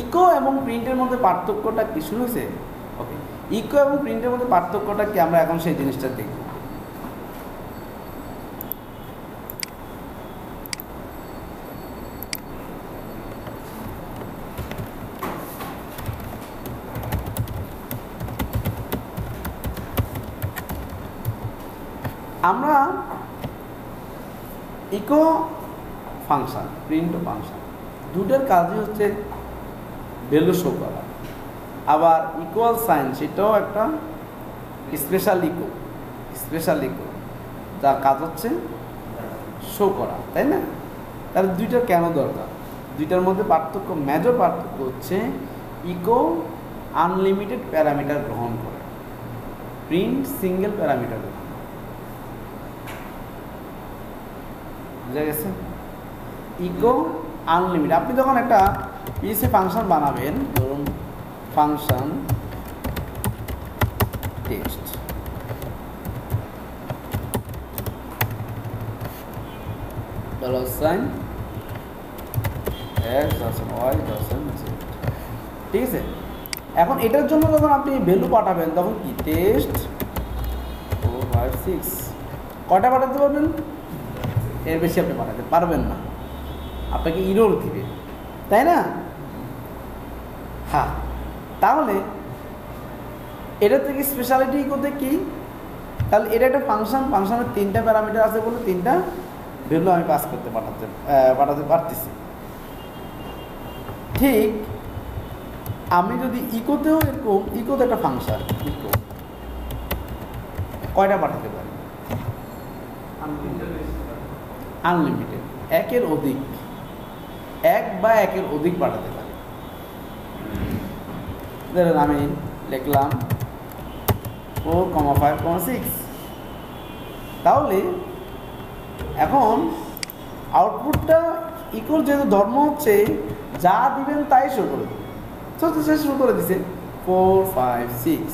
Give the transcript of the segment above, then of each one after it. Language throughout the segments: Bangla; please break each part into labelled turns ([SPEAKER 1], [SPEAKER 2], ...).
[SPEAKER 1] ইকো এবং প্রিন্টের মধ্যে পার্থক্যটা কি শুরু হয়েছে? ওকে, ইকো এবং প্রিন্টের মধ্যে পার্থক্যটা কি আমরা এখন সেই জিনিসটা দেখব। আমরা ইকো ফাংশন, প্রিন্ট ফাংশন দুটোর কাজই হচ্ছে ভ্যালু শো করা, আবার ইকুয়াল সাইন সেটাও একটা স্পেশাল ইকো যার কাজ হচ্ছে শো করা, তাই না? তাহলে দুইটা কেন দরকার? দুইটার মধ্যে পার্থক্য, মেজর পার্থক্য হচ্ছে ইকো আনলিমিটেড প্যারামিটার গ্রহণ করে, প্রিন্ট সিঙ্গেল প্যারামিটার গ্রহণ। বুঝা গেছে? Echo unlimited. আপনি যখন একটা পিএসএ ফাংশন বানাবেন, ধরুন function text, dollar sign x y z, ঠিক আছে? এখন এটার জন্য যখন আপনি ভ্যালু পাঠাবেন তখন কি টেস্ট 4 5 6 কটা পাঠাতে পারবেন? এর বেশি আপনি পাঠাতে পারবেন না, আপনাকে ইরর দিবে, তাই না? হ্যাঁ, তাহলে এটা থেকে স্পেশালিটি করতে কি? তাহলে এটা একটা ফাংশন, ফাংশনের 3টা প্যারামিটার আছে বলে 3টা ভ্যালু আমি পাস করতে পাঠাতে পারতেছি। ঠিক আমি যদি ইকোতেও এরকম, ইকোতে একটা ফাংশন ইকো কয়টা পাঠাতে পারি? আনলিমিটেড, একের অধিক, এক বা একের অধিক পাঠাতে পারি। ধরেন আমি লিখলাম 4, 5, 6, তাহলে এখন আউটপুটটা ইকোর যেহেতু ধর্ম হচ্ছে যা দিবেন তাই শো করে দেবে, তো সে শুরু করে দিছে 4 5 6।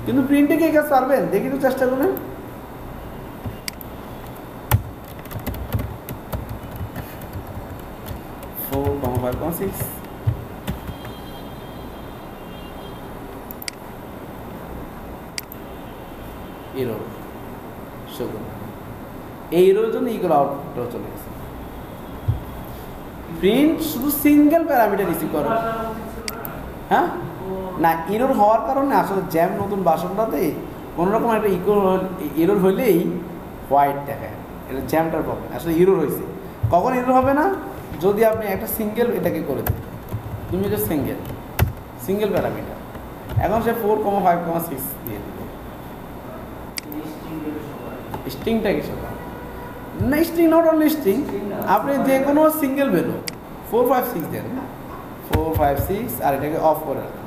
[SPEAKER 1] কিন্তু প্রিন্টে কি কাজ পারবেন? দেখি তো, চেষ্টা করবেন। এরর শো করবে, এই এররের জন্য ইকোর আউটপুটটাও চলে গেছে। প্রিন্ট শুধু সিঙ্গেল প্যারামিটার রিসিভ করে, হ্যাঁ না, এরর হওয়ার কারণে আসলে জ্যাম নতুন বাসনটাতে কোনোরকম একটা এরর হইলেই হোয়াইট দেখায়, এটা জ্যামটার প্রবলেম। আসলে এরর হয়েছে, কখন এরর হবে না? যদি আপনি একটা সিঙ্গেল এটাকে করে দেন, তুমি এটা সিঙ্গেল প্যারামিটার, এখন সে 4, 5, 6 দিয়ে দেবে। স্ট্রিংটাকে শোকা না, স্ট্রিং নট অনলি স্ট্রিং, আপনি যে কোনো সিঙ্গেল ভ্যালু 4 5 6 দেন, 4 5 6, আর এটাকে অফ করে রাখেন।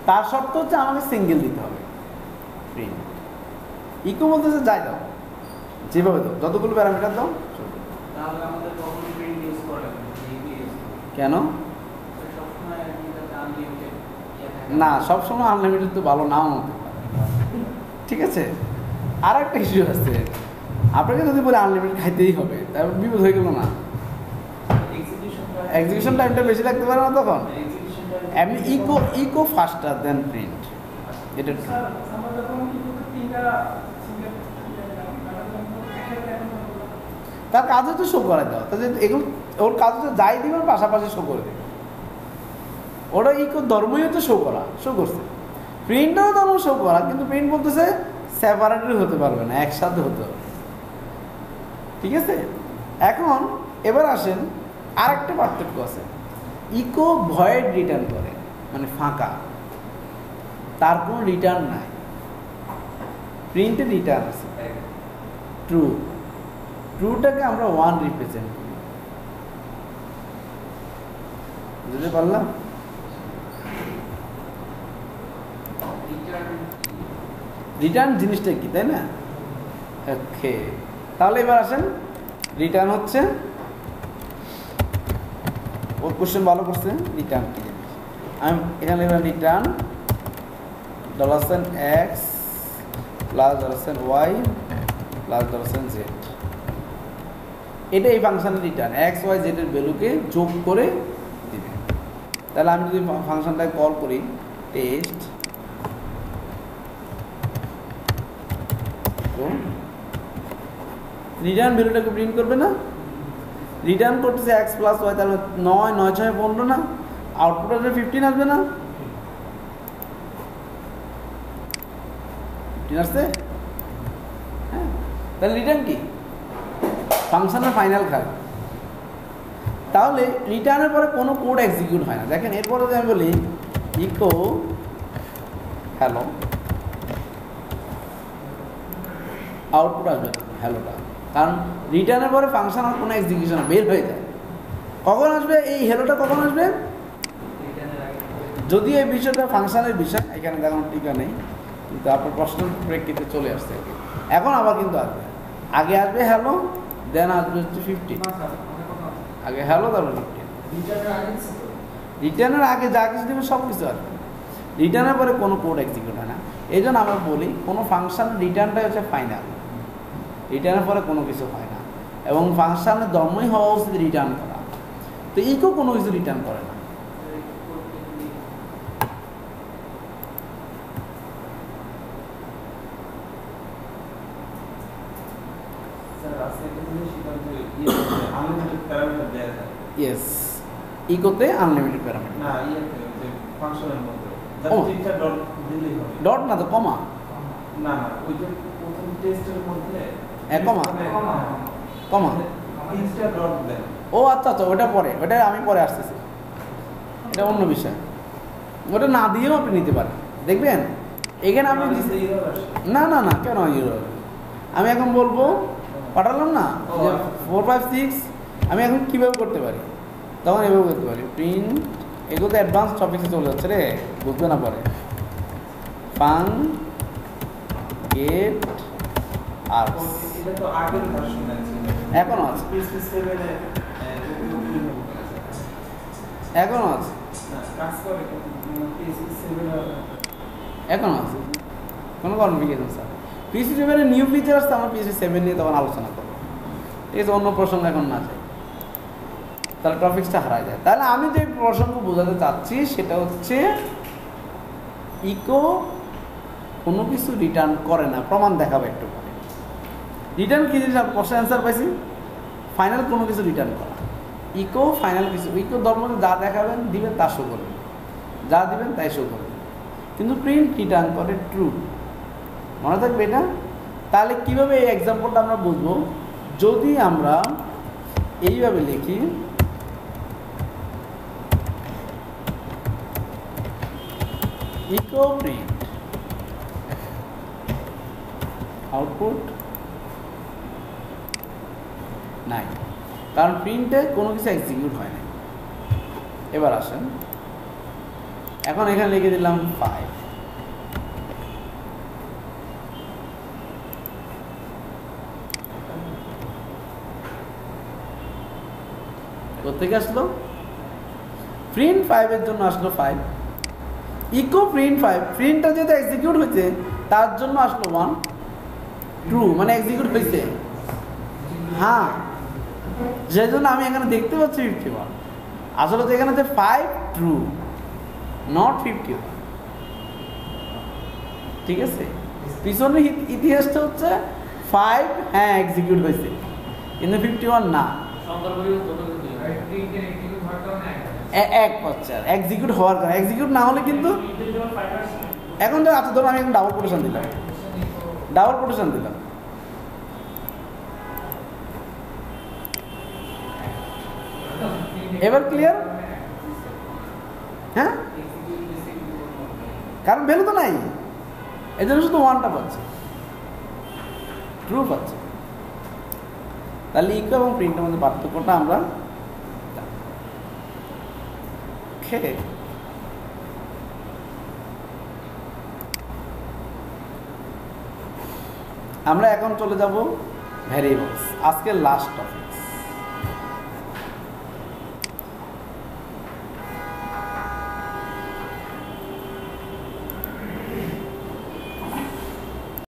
[SPEAKER 1] তার শর্ত হচ্ছে আমাকে সিঙ্গেল দিতে হবে প্রিন্ট। ইকো বলতেছে যাই দাও, যেভাবে দাও, যতগুলো প্যারামিটার দাও। কেন না? সবসময় আনলিমিটেড তো ভালো নাও হতে পারে, ঠিক আছে? আর একটা ইস্যু আছে, আপনাকে যদি বলে আনলিমিটেড খাইতেই হবে, তারপর বিপদ হয়ে গেল না? এক্সিকিউশন টাইমটা বেশি লাগতে পারে না তখন? এমনি ইকো ফাস্টার দেন প্রিন্ট, এটা তার কাজ হচ্ছে শো করে দেওয়া। তাহলে এগুলো ওর কাজ হচ্ছে যাই দিবেন পাশাপাশি শো করে দেবে, ওটা ইকো ধর্মই হচ্ছে শো করা, শো করছে। প্রিন্টও ধর্ম শো করা, কিন্তু প্রিন্ট বলতেছে সেপারেটলি হতে পারবে না, একসাথে হতে হবে, ঠিক আছে? এখন এবার আসেন, আর একটা পার্থক্য আছে, ইকো ভয়েড রিটার্ন করে, মানে ফাঁকা, তার কোনো রিটার্ন নাই। প্রিন্টে রিটার্ন আছে ট্রু, ট্রুটাকে আমরা 1 রিপ্রেজেন্ট করি, বুঝতে পারলাম? রিটার্ন জিনিসটা কি, তাই না? ওকে, তাহলে এবার আসেন, রিটার্ন হচ্ছে, ও কোশ্চেন ভালো করছে, রিটার্ন কি জিনিস আমি এখানে লিখলাম return $x plus $y plus $z। এটা এই ফাংশনের রিটার্ন x y z এর ভ্যালুকে যোগ করে দিবে। তাহলে আমি যদি ফাংশনটাকে কল করি টেস্ট রিটার্ন ভ্যালুটাকে প্রিন্ট করবে না, রিটার্ন করতেছে x প্লাস y, তাহলে 9 9 6 15 না, আউটপুট আসবে 15 আসবে না, 15 আসছে। হ্যাঁ, তাহলে রিটার্ন কি ফাংশনের ফাইনাল খাল। তাহলে রিটার্নের পরে কোনো কোড এক্সিকিউট হয় না। দেখেন এরপরে যদি আমি বলি ইকো হ্যালো, আউটপুট আসবে হ্যালোটা, কারণ রিটার্নের পরে ফাংশন আর কোনো এক্সিকিউশন বের হয়ে যায়। কখন আসবে এই হ্যালোটা, কখন আসবে যদি এই বিষয়টা ফাংশনের বিষয়, এখানে দেখানোর টিকা নেই, কিন্তু আপনার প্রশ্নের প্রেক্ষিতে চলে আসছে। এখন আবার কিন্তু আসবে, আগে আসবে হ্যালো, দেন আসবে হচ্ছে 50, আগে হ্যালো তারপর 50। রিটার্নের আগে যা কিছু দেবে সব কিছু আসবে, রিটার্নের পরে কোনো কোড এক্সিকিউট হয় না। এই জন্য আমরা বলি কোনো ফাংশন রিটার্নটাই হচ্ছে ফাইনাল, রিটার্নের পরে কোনো কিছু হয় না, এবং ফাংশনের ধর্মই হওয়া উচিত রিটার্ন করা। তো ইকো কোনো কিছু রিটার্ন করে না। ইয়েস, ইকোতে আনলিমিটেড প্যারামিটার না, ইয়েতে ফাংশনের মধ্যে তিনটা ডট দিলেই হবে। ডট না তো কমা, না না ওই যে প্রথম টেস্টের মধ্যে কমা কমা তিনটা ডট দেন। ও আচ্ছা আচ্ছা, ওটা পরে, ওটা আমি পরে আসতেছি, এটা অন্য বিষয়। ওটা না দিয়েও আপনি নিতে পারেন, দেখবেন এখানে আমি না না না কেন ইউরো, আমি এখন বলবো পাঠালাম না 4 5 6, আমি এখন কীভাবে করতে পারি, তখন এভাবে করতে পারি প্রিন্ট, এগুলো তো অ্যাডভান্স টপিকে চলে যাচ্ছে রে, বুঝবে না পরে। ফাং গেট আর এখনো আছে, এখনো আছে, এখনো আছে, কোনো কনফিগারেশন স্যার। পিসি 7 এর নিউ ফিচার আসছে, আমরা পিসি 7 নিয়ে তখন আলোচনা করবো, ঠিক আছে, অন্য প্রসঙ্গ এখন না যায়, তাহলে টপিকসটা হারায় যায়। তাহলে আমি যে প্রসঙ্গ বোঝাতে চাচ্ছি সেটা হচ্ছে ইকো কোনো কিছু রিটার্ন করে না, প্রমাণ দেখাবে একটু পরে। রিটার্ন কি জিনিস, প্রশ্নের অ্যান্সার পাইছি, ফাইনাল কোনো কিছু রিটার্ন করা। ইকো ফাইনাল কিছু, ইকো ধর্মতে যা দেখাবেন দিবেন তা শো করবেন, যা দিবেন তাই শো করবেন, কিন্তু প্রিন্ট রিটার্ন করে ট্রু, মনে থাকবে এটা। তাহলে কীভাবে এই এক্সাম্পলটা আমরা বুঝবো, যদি আমরা এইভাবে লিখি ইকো প্রিন্ট আউটপুট নাই, কারণ প্রিন্টে কোনো কিছু এক্সিকিউট হয় না। এবার আসেন, এখন এখানে লিখে দিলাম 5, কোথেকে আসলো, প্রিন্ট 5 এর জন্য আসলো 5, ইকো প্রিন্ট 5, প্রিন্টটা যেহেতু এক্সিকিউট হয়েছে তার জন্য আসলো 1, ট্রু মানে এক্সিকিউট হয়েছে। হ্যাঁ, সেই জন্য আমি এখানে দেখতে পাচ্ছি 51, আসলে তো এখানে যে 5 ট্রু নট 51, ঠিক আছে। পিছনের ইতিহাসটা হচ্ছে 5 হ্যাঁ এক্সিকিউট হয়েছে, কিন্তু 51 না, এক পাচ্ছে এক্সিকিউট হওয়ার কারণে, এক্সিকিউট না হলে কিন্তু এখন তো আচ্ছা ধরুন আমি এখন ডাবল কোটেশন দিলাম, ডাবল কোটেশন দিলাম, এবার ক্লিয়ার। হ্যাঁ, কারণ ভ্যালু তো নাই, এই জন্য শুধু 1টা পাচ্ছে, ট্রু পাচ্ছে। তাহলে ইকো এবং প্রিন্টের মধ্যে পার্থক্যটা আমরা আমরা এখন চলে যাব ভ্যারিয়েবলস, আজকের লাস্ট টপিক।